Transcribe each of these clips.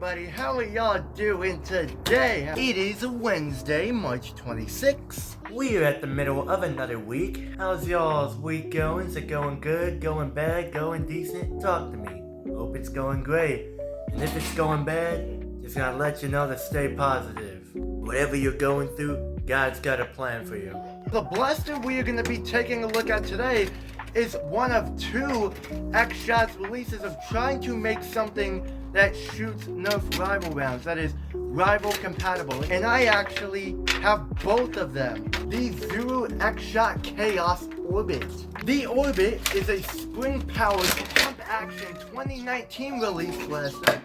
everybody, how are y'all doing today? It is Wednesday, March 26th. We're at the middle of another week. How's y'all's week going? Is it going good, going bad, going decent? Talk to me. Hope it's going great. And if it's going bad, just gotta let you know to stay positive. Whatever you're going through, God's got a plan for you. The blaster we are gonna be taking a look at today is one of two Xshot's releases of trying to make something that shoots Nerf rival rounds, that is rival compatible. And I actually have both of them. The Xshot Chaos Orbit. The Orbit is a spring-powered pump-action 2019 release blaster.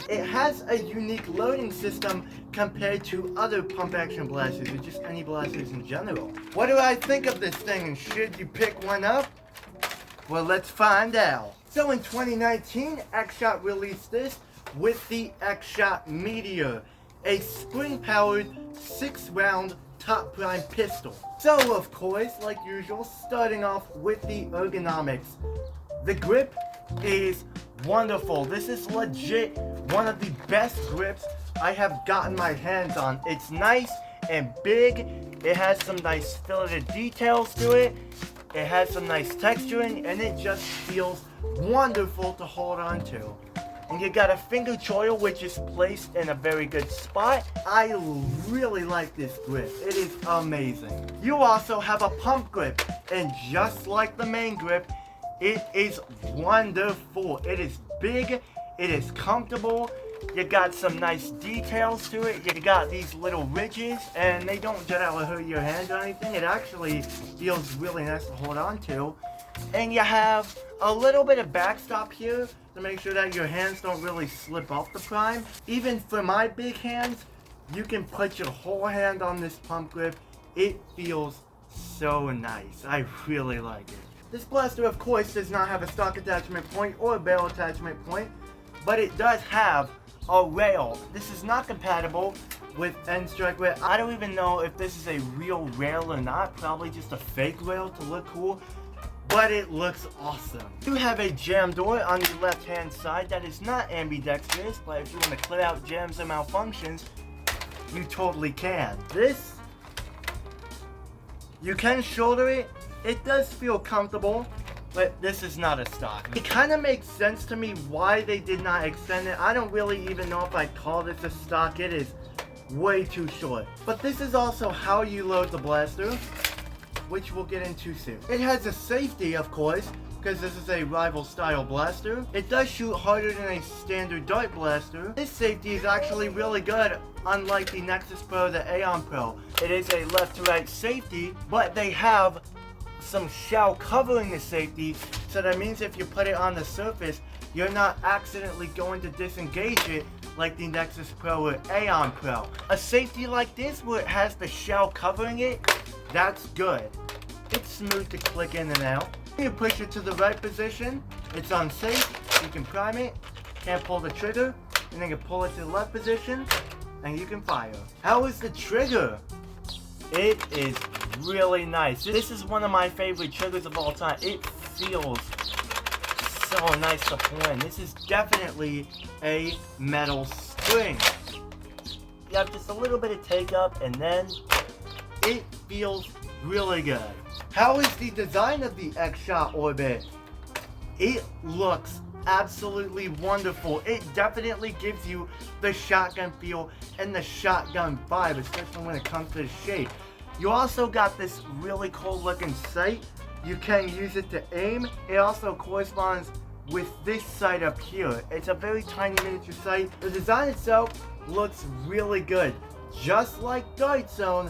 It has a unique loading system compared to other pump-action blasters or just any blasters in general. What do I think of this thing, and should you pick one up? Well, let's find out. So in 2019, Xshot released this with the Xshot Meteor, a spring-powered 6-round top prime pistol. So of course, like usual, starting off with the ergonomics. The grip is wonderful. This is legit one of the best grips I have gotten my hands on. It's nice and big. It has some nice filleted details to it. It has some nice texturing, and it just feels wonderful to hold on to. And you got a finger choil which is placed in a very good spot. I really like this grip. It is amazing. You also have a pump grip, and just like the main grip, it is wonderful. It is big, it is comfortable, you got some nice details to it, you got these little ridges, and they don't generally hurt your hands or anything. It actually feels really nice to hold on to. And you have a little bit of backstop here to make sure that your hands don't really slip off the prime. Even for my big hands, you can put your whole hand on this pump grip. It feels so nice. I really like it. This blaster, of course, does not have a stock attachment point or a barrel attachment point, but it does have a rail. This is not compatible with end strike rail. I don't even know if this is a real rail or not, probably just a fake rail to look cool, but it looks awesome. You have a jam door on the left hand side that is not ambidextrous, but if you want to clear out jams and malfunctions, you totally can. This, you can shoulder it. It does feel comfortable, but this is not a stock. It kind of makes sense to me why they did not extend it. I don't really even know if I'd call this a stock. It is way too short. But this is also how you load the blaster, which we'll get into soon. It has a safety, of course, because this is a rival style blaster. It does shoot harder than a standard dart blaster. This safety is actually really good, unlike the Nexus Pro, the Aeon Pro. It is a left to right safety, but they have some shell covering the safety, so that means if you put it on the surface, you're not accidentally going to disengage it like the Nexus Pro or Aeon Pro. A safety like this where it has the shell covering it, that's good. It's smooth to click in and out. You push it to the right position, it's unsafe, you can prime it, can't pull the trigger, and then you pull it to the left position, and you can fire. How is the trigger? It is really nice. This is one of my favorite triggers of all time. It feels so nice to pull in. This is definitely a metal spring. You have just a little bit of take up, and then it feels really good. How is the design of the Xshot Orbit? It looks absolutely wonderful. It definitely gives you the shotgun feel and the shotgun vibe, especially when it comes to the shape. You also got this really cool looking sight. You can use it to aim. It also corresponds with this sight up here. It's a very tiny miniature sight. The design itself looks really good. Just like Dart Zone,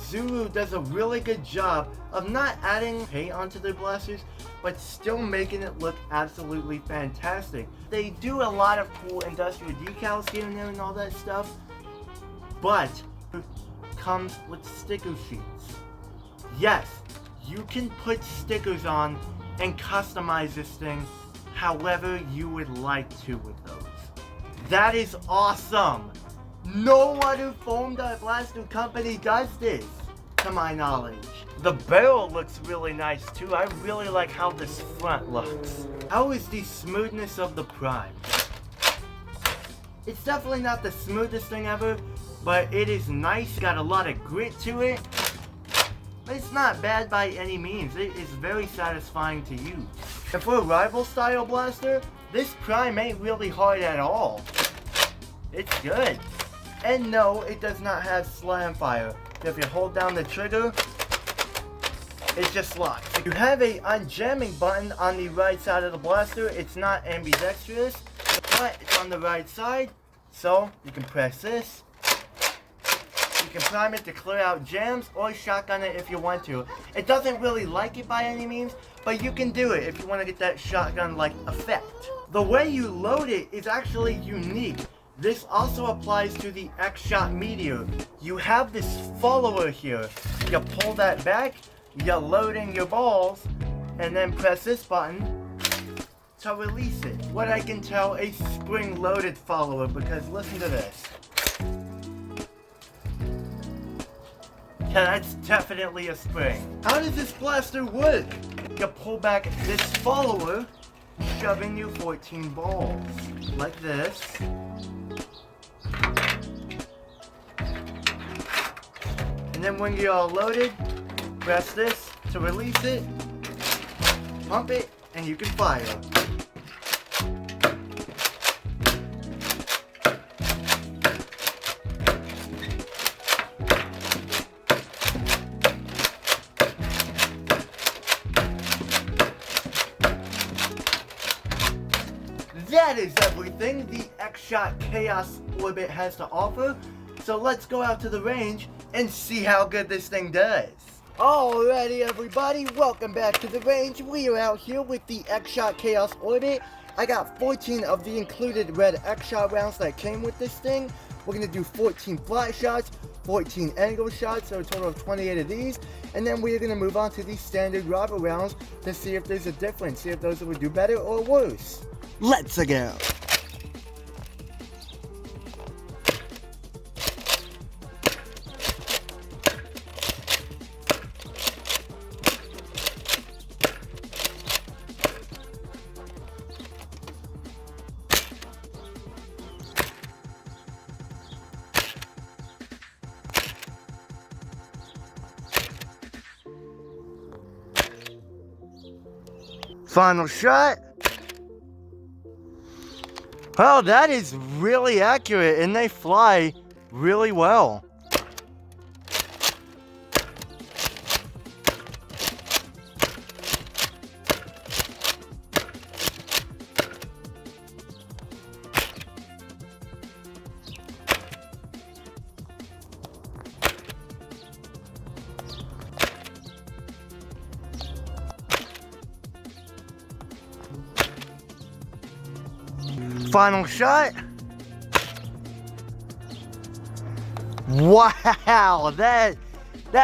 Zulu does a really good job of not adding paint onto their blasters, but still making it look absolutely fantastic. They do a lot of cool industrial decals here and there and all that stuff, but it comes with sticker sheets. Yes, you can put stickers on and customize this thing however you would like to with those. That is awesome! No other foam dart blaster company does this. to my knowledge. The barrel looks really nice too. I really like how this front looks. How is the smoothness of the prime? It's definitely not the smoothest thing ever, but it is nice, got a lot of grit to it. But it's not bad by any means. It is very satisfying to use. And for a rival style blaster, this prime ain't really hard at all. It's good. And no, it does not have slam fire. If you hold down the trigger, it just locks. You have a unjamming button on the right side of the blaster. It's not ambidextrous, but it's on the right side. So you can press this. You can prime it to clear out jams or shotgun it if you want to. It doesn't really like it by any means, but you can do it if you want to get that shotgun-like effect. The way you load it is actually unique. This also applies to the Xshot Meteor. You have this follower here. You pull that back, you load in your balls, and then press this button to release it. What I can tell, a spring-loaded follower, because listen to this. Yeah, that's definitely a spring. How does this blaster work? You pull back this follower, shove in your 14 balls, like this. And then when you're all loaded, press this to release it, pump it, and you can fire. That is everything the Xshot Chaos Orbit has to offer. So let's go out to the range and see how good this thing does. Alrighty everybody, welcome back to the range. We are out here with the Xshot Chaos Orbit. I got 14 of the included red Xshot rounds that came with this thing. We're going to do 14 flat shots, 14 angle shots, so a total of 28 of these. And then we're going to move on to the standard rifle rounds to see if there's a difference, see if those would do better or worse. Let's go! Final shot. Well, that is really accurate and they fly really well. Final shot. Wow, that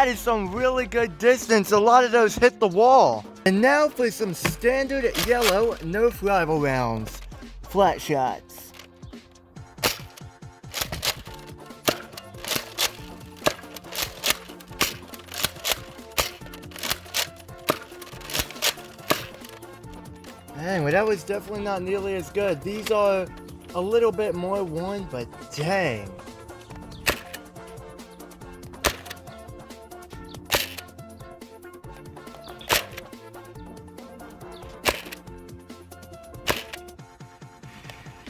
is some really good distance. A lot of those hit the wall. And now for some standard yellow Nerf rival rounds. Flat shots. Dang, well that was definitely not nearly as good. These are a little bit more worn, but dang.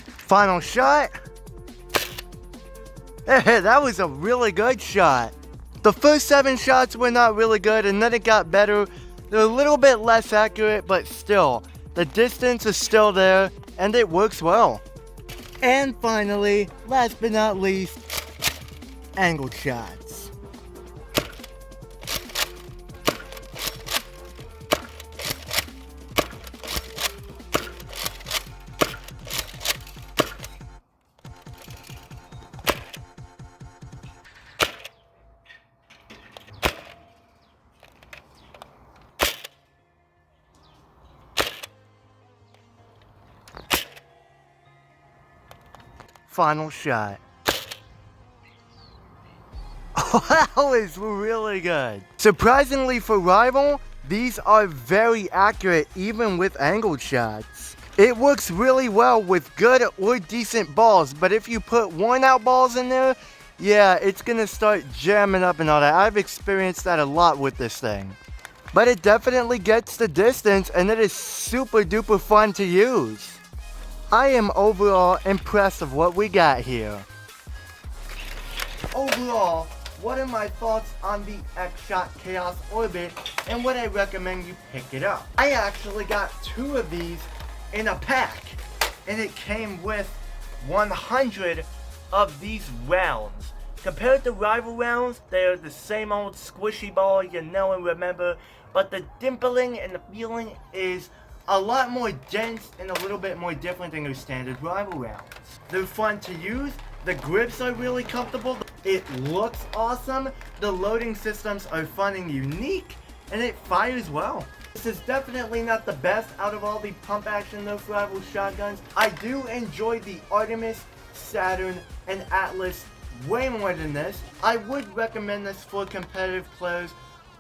Final shot. Hey, that was a really good shot. The first 7 shots were not really good, and then it got better. They're a little bit less accurate, but still, the distance is still there, and it works well. And finally, last but not least, angled shots. Final shot. That was really good. Surprisingly for Rival, these are very accurate even with angled shots. It works really well with good or decent balls, but if you put worn out balls in there, yeah, it's gonna start jamming up and all that. I've experienced that a lot with this thing. But it definitely gets the distance and it is super duper fun to use. I am overall impressed of what we got here. Overall, what are my thoughts on the Xshot Chaos Orbit and would I recommend you pick it up? I actually got 2 of these in a pack and it came with 100 of these rounds. Compared to Rival rounds, they are the same old squishy ball you know and remember, but the dimpling and the feeling is a lot more dense and a little bit more different than your standard Rival rounds. They're fun to use, the grips are really comfortable, it looks awesome, the loading systems are fun and unique, and it fires well. This is definitely not the best out of all the pump action Nerf Rival shotguns. I do enjoy the Artemis, Saturn, and Atlas way more than this. I would recommend this for competitive players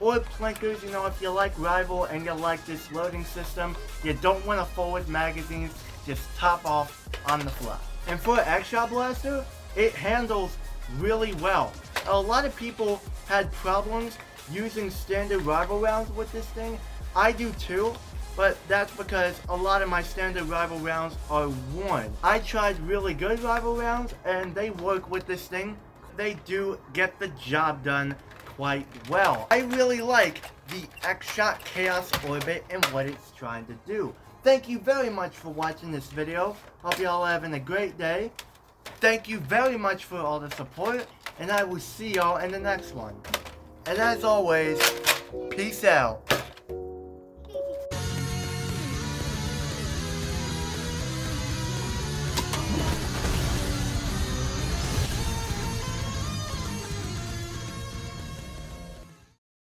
or plinkers, you know, if you like Rival and you like this loading system, you don't want to forward magazines, just top off on the fly. And for Xshot Blaster, it handles really well. A lot of people had problems using standard Rival rounds with this thing. I do too, but that's because a lot of my standard Rival rounds are worn. I tried really good Rival rounds and they work with this thing. They do get the job done quite well. I really like the Xshot Chaos Orbit and what it's trying to do. Thank you very much for watching this video. Hope y'all are having a great day. Thank you very much for all the support, and I will see y'all in the next one. And as always, peace out.